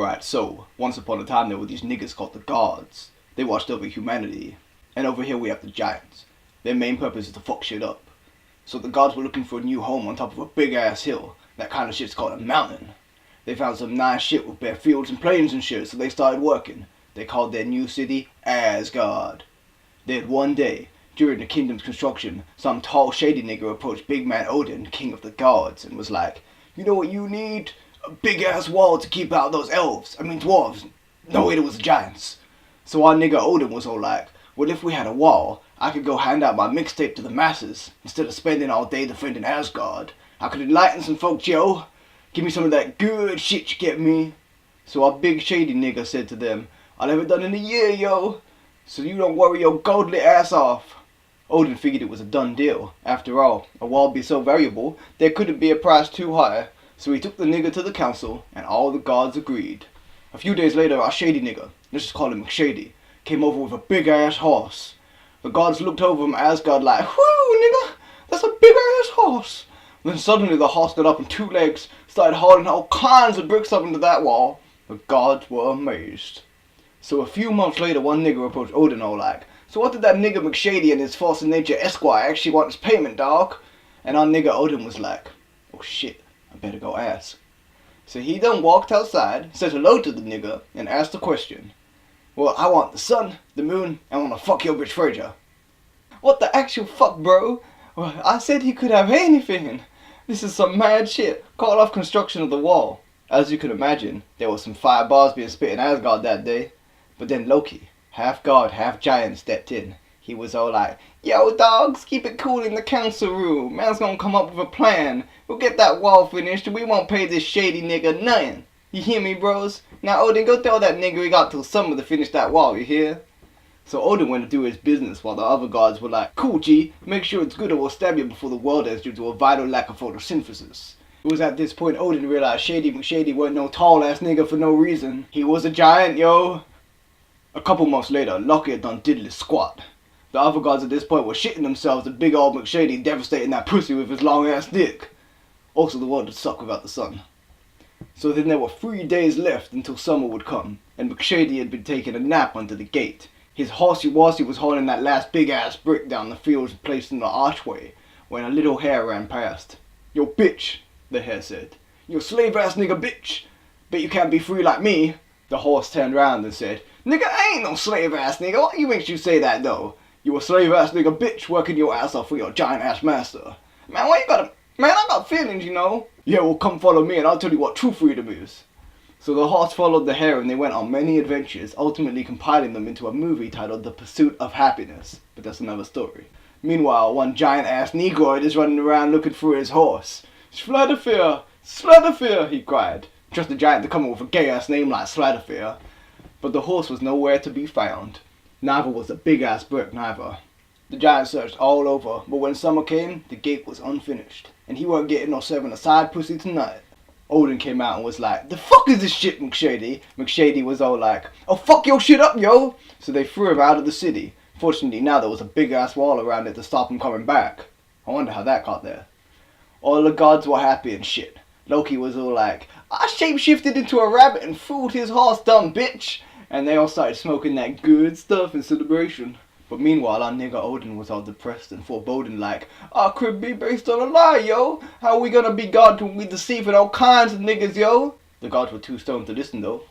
Alright, so, once upon a time there were these niggas called the Gods. They watched over humanity. And over here we have the Giants. Their main purpose is to fuck shit up. So the Gods were looking for a new home on top of a big ass hill. That kind of shit's called a mountain. They found some nice shit with bare fields and plains and shit, so they started working. They called their new city Asgard. Then one day, during the kingdom's construction, some tall shady nigga approached Big Man Odin, king of the gods, and was like, "You know what you need? A big ass wall to keep out those dwarves. No, it was giants." So our nigga Odin was all like, "Well, if we had a wall, I could go hand out my mixtape to the masses, instead of spending all day defending Asgard. I could enlighten some folks, yo. Give me some of that good shit, you get me?" So our big shady nigga said to them, "I'll have it done in a year, yo. So you don't worry your godly ass off." Odin figured it was a done deal. After all, a wall be so valuable, there couldn't be a price too high. So he took the nigga to the council, and all the gods agreed. A few days later, our shady nigga, let's just call him McShady, came over with a big ass horse. The gods looked over from Asgard like, "Whoo, nigga, that's a big ass horse." Then suddenly the horse got up on two legs, started hauling all kinds of bricks up into that wall. The gods were amazed. So a few months later, one nigga approached Odin all like, "So what did that nigga McShady and his Force of Nature Esquire actually want as payment, dog?" And our nigga Odin was like, "Oh shit, I better go ask." So he done walked outside, said hello to the nigga, and asked a question. "Well, I want the sun, the moon, and I want to fuck your bitch Frazier." "What the actual fuck, bro? Well, I said he could have anything. This is some mad shit. Call off construction of the wall." As you can imagine, there was some fire bars being spit in Asgard that day. But then Loki, half god, half giant, stepped in. He was all like, "Yo, dogs, keep it cool in the council room. Man's gonna come up with a plan. We'll get that wall finished and we won't pay this shady nigga nothing. You hear me, bros? Now, Odin, go tell that nigga we got till summer to finish that wall, you hear?" So Odin went to do his business while the other gods were like, "Cool, G, make sure it's good or we'll stab you before the world ends due to a vital lack of photosynthesis." It was at this point Odin realized Shady McShady wasn't no tall ass nigga for no reason. He was a giant, yo. A couple months later, Loki had done diddly squat. The other gods at this point were shitting themselves at big old McShady devastating that pussy with his long ass dick. Also, the world would suck without the sun. So then there were 3 days left until summer would come, and McShady had been taking a nap under the gate. His horsey-worsey was hauling that last big-ass brick down the fields placed in the archway, when a little hare ran past. "Yo, bitch," the hare said. "You slave-ass nigga bitch. Bet you can't be free like me." The horse turned round and said, "Nigga, I ain't no slave-ass nigga. What you makes you say that, though? You a slave-ass nigga bitch working your ass off for your giant-ass master. Man, why you gotta... Man, I got feelings, you know." "Yeah, well, come follow me and I'll tell you what true freedom is." So the horse followed the hare and they went on many adventures, ultimately compiling them into a movie titled The Pursuit of Happiness. But that's another story. Meanwhile, one giant-ass negroid is running around looking for his horse. "Slatterfear! Slatterfear!" he cried. Just a giant to come up with a gay-ass name like Slatterfear. But the horse was nowhere to be found. Neither was the big-ass brick, neither. The giant searched all over, but when summer came, the gate was unfinished. And he weren't getting no serving a side pussy tonight. Odin came out and was like, "The fuck is this shit, McShady?" McShady was all like, "Oh, fuck your shit up, yo!" So they threw him out of the city. Fortunately, now there was a big-ass wall around it to stop him coming back. I wonder how that got there. All the gods were happy and shit. Loki was all like, "I shape-shifted into a rabbit and fooled his horse, dumb bitch!" And they all started smoking that good stuff in celebration. But meanwhile, our nigga Odin was all depressed and foreboding like, "Our crib be based on a lie, yo. How we gonna be God when we deceiving all kinds of niggas, yo?" The gods were too stoned to listen though.